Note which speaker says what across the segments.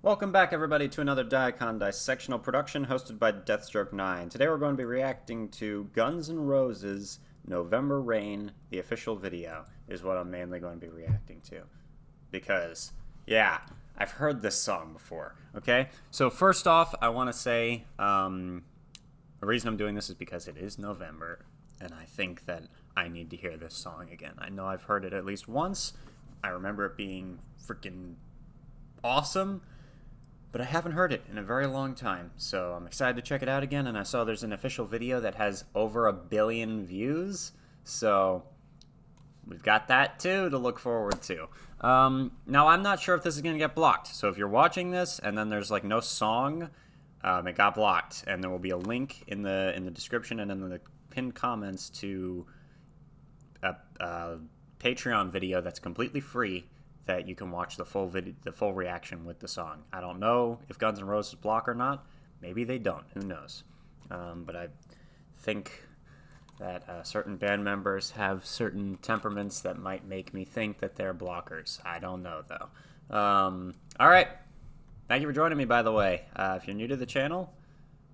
Speaker 1: Welcome back, everybody, to another dicondissectional production hosted by Deathstroke9. Today we're going to be reacting to Guns N' Roses' November Rain, the official video, is what I'm mainly going to be reacting to. Because, yeah, I've heard this song before, okay? So first off, I want to say, the reason I'm doing this is because it is November, and I think that I need to hear this song again. I know I've heard it at least once. I remember it being freaking awesome, but I haven't heard it in a very long time, so I'm excited to check it out again. And I saw there's an official video that has over 1 billion views, so we've got that too to look forward to. Now, I'm not sure if this is going to get blocked, so if you're watching this and then there's like no song, it got blocked, and there will be a link in the description and in the pinned comments to a Patreon video that's completely free, that you can watch the full reaction with the song. I don't know if Guns N' Roses block or not. Maybe they don't. Who knows? But I think that certain band members have certain temperaments that might make me think that they're blockers. I don't know, though. All right. Thank you for joining me, by the way. If you're new to the channel,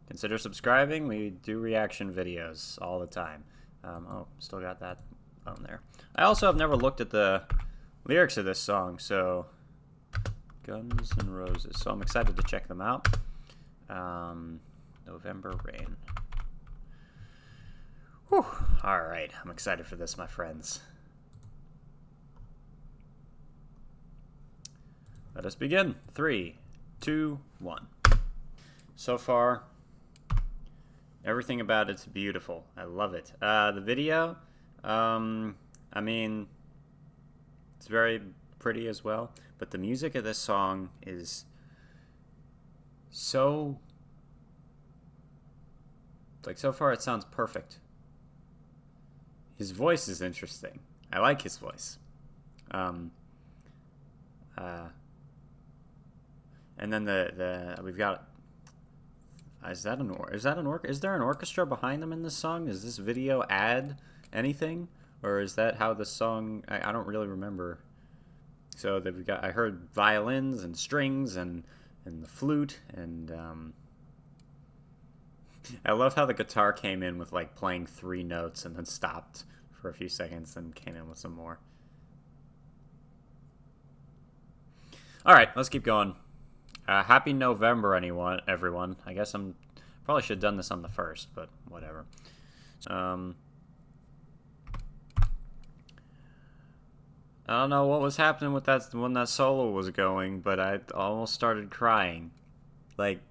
Speaker 1: consider subscribing. We do reaction videos all the time. Oh, still got that on there. I also have never looked at the lyrics of this song, so Guns N' Roses. So I'm excited to check them out. November Rain. Whew. All right, I'm excited for this, my friends. Let us begin. 3, 2, 1. So far, everything about it's beautiful. I love it. The video, I mean, it's very pretty as well, but the music of this song is so, like, so far it sounds perfect. His voice is interesting. I like his voice. And then we've got, is there an orchestra behind them in this song? Does this video add anything? Or is that how the song, I don't really remember. So that I heard violins and strings and the flute, and I love how the guitar came in with like playing 3 notes and then stopped for a few seconds and came in with some more. All right, let's keep going. Happy November, everyone. I guess probably should have done this on the 1st, but whatever. I don't know what was happening with that when that solo was going, but I almost started crying. Like,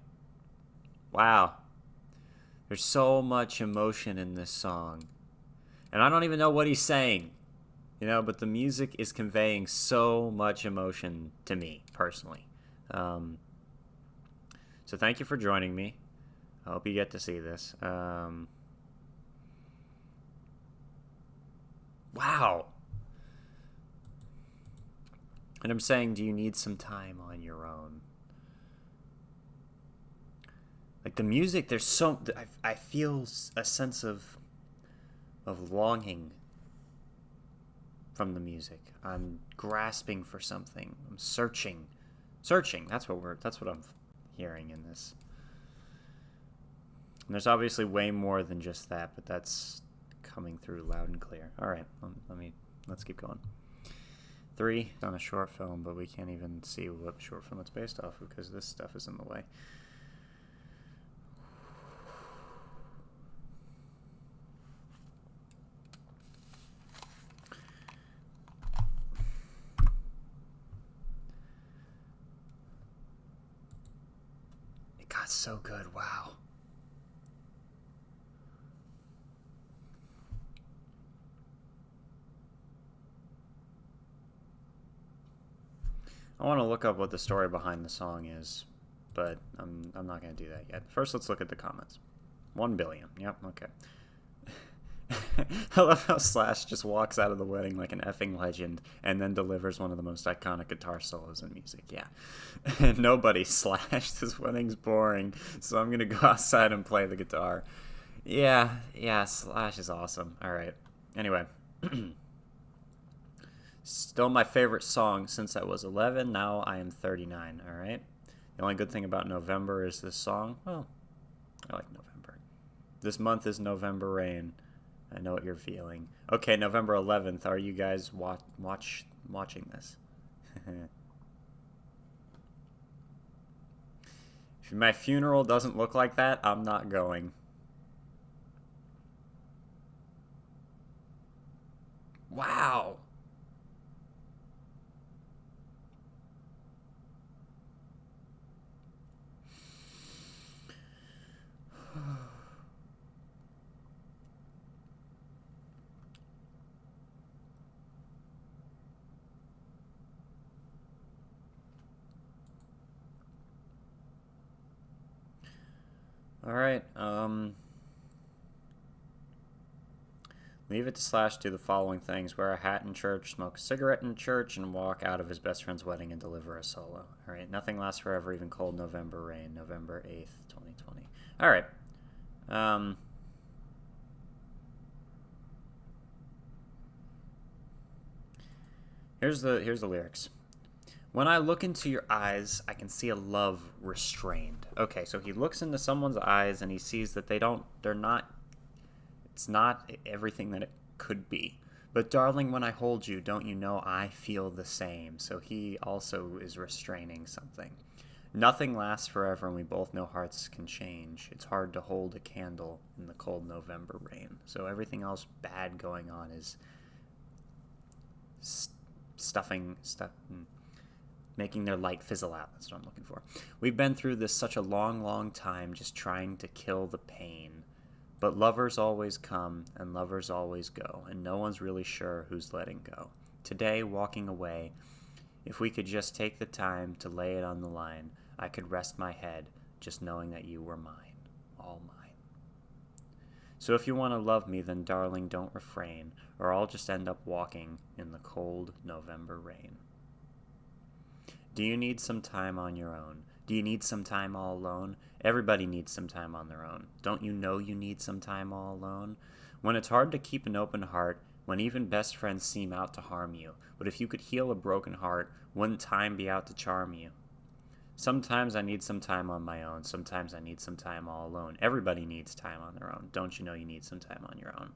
Speaker 1: wow. There's so much emotion in this song. And I don't even know what he's saying. You know, but the music is conveying so much emotion to me, personally. So thank you for joining me. I hope you get to see this. Wow. And I'm saying, do you need some time on your own? Like, the music, there's so, I feel a sense of longing from the music. I'm grasping for something. I'm searching. That's what I'm hearing in this. And there's obviously way more than just that, but that's coming through loud and clear. All right, let's keep going. 3 on a short film, but we can't even see what short film it's based off of because this stuff is in the way. It got so good, wow. I want to look up what the story behind the song is, but I'm not going to do that yet. First, let's look at the comments. 1 billion. Yep, okay. I love how Slash just walks out of the wedding like an effing legend and then delivers one of the most iconic guitar solos in music. Yeah. Nobody, Slash. This wedding's boring, so I'm going to go outside and play the guitar. Yeah, Slash is awesome. All right. Anyway. Still my favorite song since I was 11. Now I am 39, all right? The only good thing about November is this song. Well, I like November. This month is November Rain. I know what you're feeling. Okay, November 11th. Are you guys watching this? If my funeral doesn't look like that, I'm not going. Wow. All right. Leave it to Slash do the following things: wear a hat in church, smoke a cigarette in church, and walk out of his best friend's wedding and deliver a solo. All right. Nothing lasts forever, even cold November rain. November 8th, 2020. All right. Here's the lyrics. When I look into your eyes, I can see a love restrained. Okay, so he looks into someone's eyes and he sees that it's not everything that it could be. But darling, when I hold you, don't you know I feel the same? So he also is restraining something. Nothing lasts forever, and we both know hearts can change. It's hard to hold a candle in the cold November rain. So everything else bad going on is making their light fizzle out. That's what I'm looking for. We've been through this such a long, long time, just trying to kill the pain. But lovers always come, and lovers always go, and no one's really sure who's letting go. Today, walking away, if we could just take the time to lay it on the line, I could rest my head just knowing that you were mine, all mine. So if you want to love me, then darling, don't refrain, or I'll just end up walking in the cold November rain. Do you need some time on your own? Do you need some time all alone? Everybody needs some time on their own. Don't you know you need some time all alone? When it's hard to keep an open heart, when even best friends seem out to harm you, but if you could heal a broken heart, wouldn't time be out to charm you? Sometimes I need some time on my own. Sometimes I need some time all alone. Everybody needs time on their own. Don't you know you need some time on your own?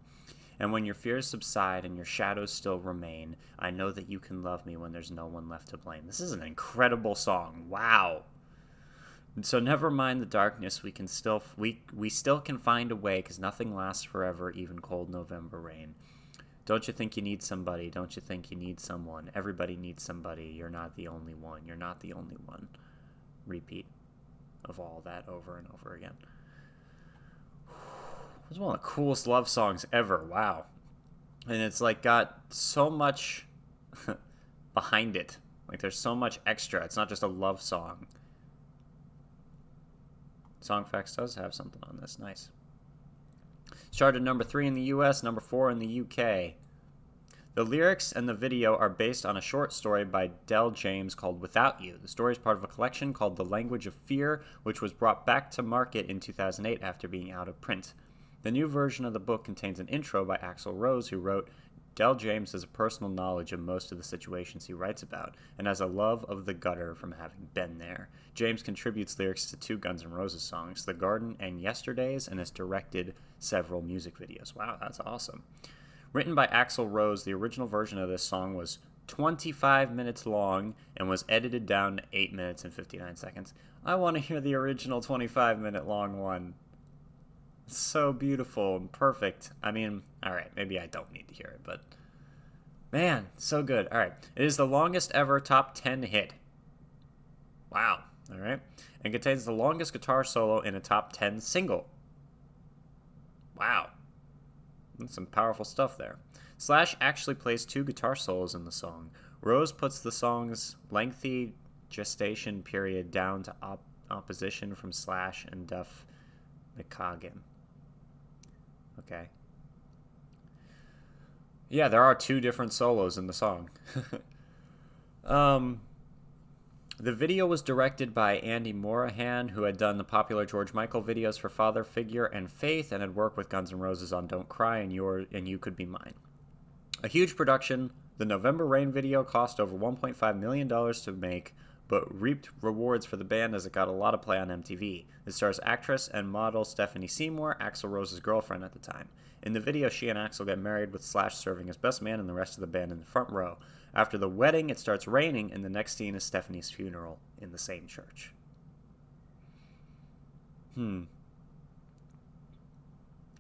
Speaker 1: And when your fears subside and your shadows still remain, I know that you can love me when there's no one left to blame. This is an incredible song. Wow. And so never mind the darkness, we still can find a way, because nothing lasts forever, even cold November rain. Don't you think you need somebody? Don't you think you need someone? Everybody needs somebody. You're not the only one. You're not the only one. Repeat of all that over and over again. It's one of the coolest love songs ever. Wow. And it's like got so much behind it. Like there's so much extra. It's not just a love song. Songfacts does have something on this. Nice. Charted number 3 in the US, number 4 in the UK. The lyrics and the video are based on a short story by Del James called Without You. The story is part of a collection called The Language of Fear, which was brought back to market in 2008 after being out of print. The new version of the book contains an intro by Axl Rose, who wrote, Del James has a personal knowledge of most of the situations he writes about, and has a love of the gutter from having been there. James contributes lyrics to 2 Guns N' Roses songs, The Garden and Yesterdays, and has directed several music videos. Wow, that's awesome. Written by Axl Rose, the original version of this song was 25 minutes long and was edited down to 8 minutes and 59 seconds. I want to hear the original 25-minute long one. It's so beautiful and perfect. I mean, alright, maybe I don't need to hear it, but man, so good. Alright, it is the longest ever top 10 hit. Wow, alright. And contains the longest guitar solo in a top 10 single. Wow. That's some powerful stuff there. Slash actually plays 2 guitar solos in the song. Rose puts the song's lengthy gestation period down to opposition from Slash and Duff McKagan. Okay. Yeah, there are 2 different solos in the song. The video was directed by Andy Morahan, who had done the popular George Michael videos for Father Figure and Faith, and had worked with Guns N' Roses on Don't Cry and You Could Be Mine. A huge production, the November Rain video cost over $1.5 million to make, but reaped rewards for the band as it got a lot of play on MTV. It stars actress and model Stephanie Seymour, Axl Rose's girlfriend at the time. In the video, she and Axl get married, with Slash serving as best man and the rest of the band in the front row. After the wedding, it starts raining, and the next scene is Stephanie's funeral in the same church.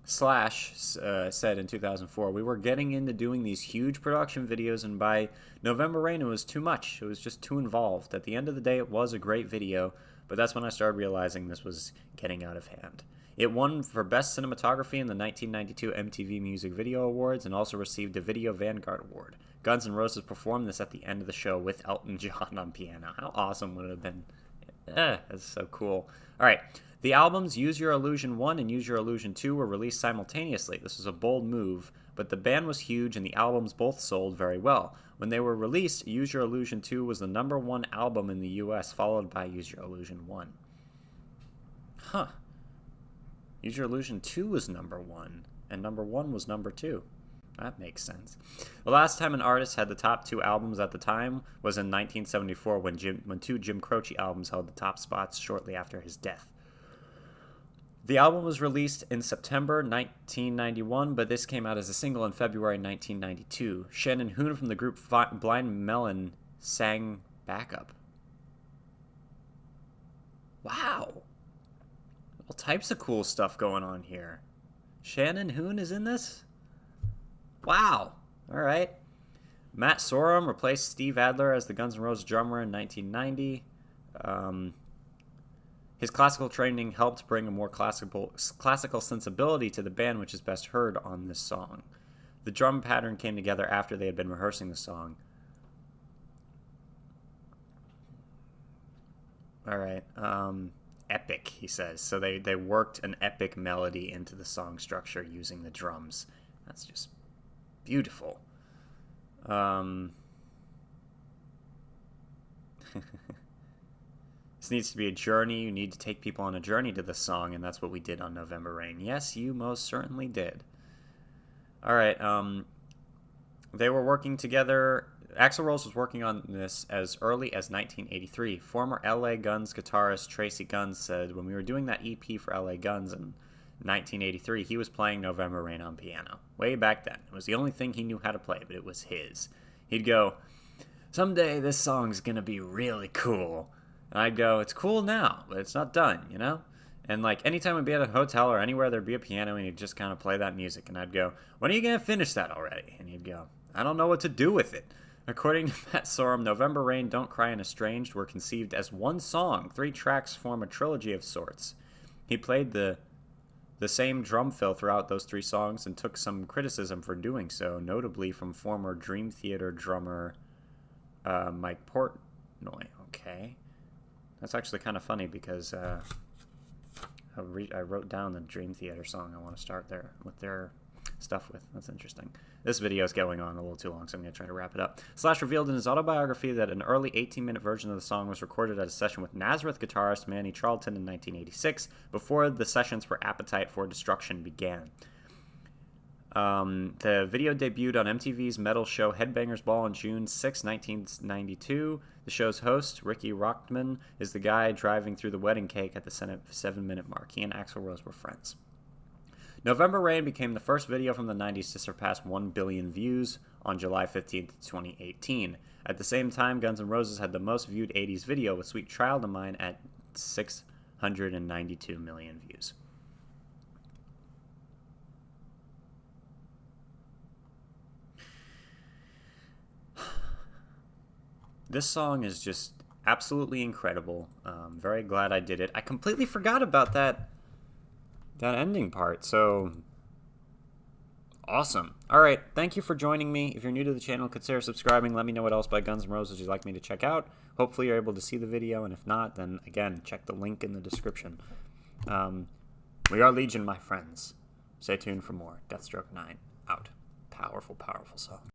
Speaker 1: Slash said in 2004, "We were getting into doing these huge production videos, and by November Rain, it was too much. It was just too involved. At the end of the day, it was a great video, but that's when I started realizing this was getting out of hand." It won for Best Cinematography in the 1992 MTV Music Video Awards and also received a Video Vanguard Award. Guns N' Roses performed this at the end of the show with Elton John on piano. How awesome would it have been? That's so cool. All right. The albums Use Your Illusion 1 and Use Your Illusion 2 were released simultaneously. This was a bold move, but the band was huge and the albums both sold very well. When they were released, Use Your Illusion 2 was the #1 album in the US, followed by Use Your Illusion 1. Use Your Illusion 2 was #1, and #1 was #2. That makes sense. The last time an artist had the top 2 albums at the time was in 1974 when 2 Jim Croce albums held the top spots shortly after his death. The album was released in September 1991, but this came out as a single in February 1992. Shannon Hoon from the group Blind Melon sang backup. Wow. All types of cool stuff going on here. Shannon Hoon is in this? Wow. All right. Matt Sorum replaced Steve Adler as the Guns N' Roses drummer in 1990. His classical training helped bring a more classical sensibility to the band, which is best heard on this song. The drum pattern came together after they had been rehearsing the song. All right. Epic, he says. So they worked an epic melody into the song structure using the drums. That's just beautiful. This needs to be a journey. You need to take people on a journey to this song, and that's what we did on November Rain. Yes, you most certainly did. All right. They were working together. Axl Rose was working on this as early as 1983. Former LA Guns guitarist Tracy Guns said, "When we were doing that EP for LA Guns in 1983, he was playing November Rain on piano. Way back then. It was the only thing he knew how to play, but it was his. He'd go, 'Someday this song's gonna be really cool.' And I'd go, 'It's cool now, but it's not done, you know?' And like anytime we'd be at a hotel or anywhere, there'd be a piano and he'd just kind of play that music. And I'd go, 'When are you going to finish that already?' And he'd go, 'I don't know what to do with it.'" According to Matt Sorum, November Rain, Don't Cry, and Estranged were conceived as one song. 3 tracks form a trilogy of sorts. He played the same drum fill throughout those 3 songs and took some criticism for doing so, notably from former Dream Theater drummer Mike Portnoy. Okay. That's actually kind of funny because I wrote down the Dream Theater song I want to start there with their stuff with. That's interesting. This video is going on a little too long, so I'm going to try to wrap it up. Slash revealed in his autobiography that an early 18-minute version of the song was recorded at a session with Nazareth guitarist Manny Charlton in 1986, before the sessions for Appetite for Destruction began. The video debuted on MTV's metal show Headbangers Ball on June 6, 1992. The show's host, Ricky Rockman, is the guy driving through the wedding cake at the 7-minute mark. He and Axl Rose were friends. November Rain became the first video from the 90s to surpass 1 billion views on July 15, 2018. At the same time, Guns N' Roses had the most viewed 80s video with Sweet Child of Mine at 692 million views. This song is just absolutely incredible. Very glad I did it. I completely forgot about that ending part, so awesome. All right, thank you for joining me. If you're new to the channel, consider subscribing. Let me know what else by Guns N' Roses you'd like me to check out. Hopefully you're able to see the video, and if not, then again, check the link in the description. We are Legion, my friends. Stay tuned for more. Deathstroke 9 out. Powerful, powerful song.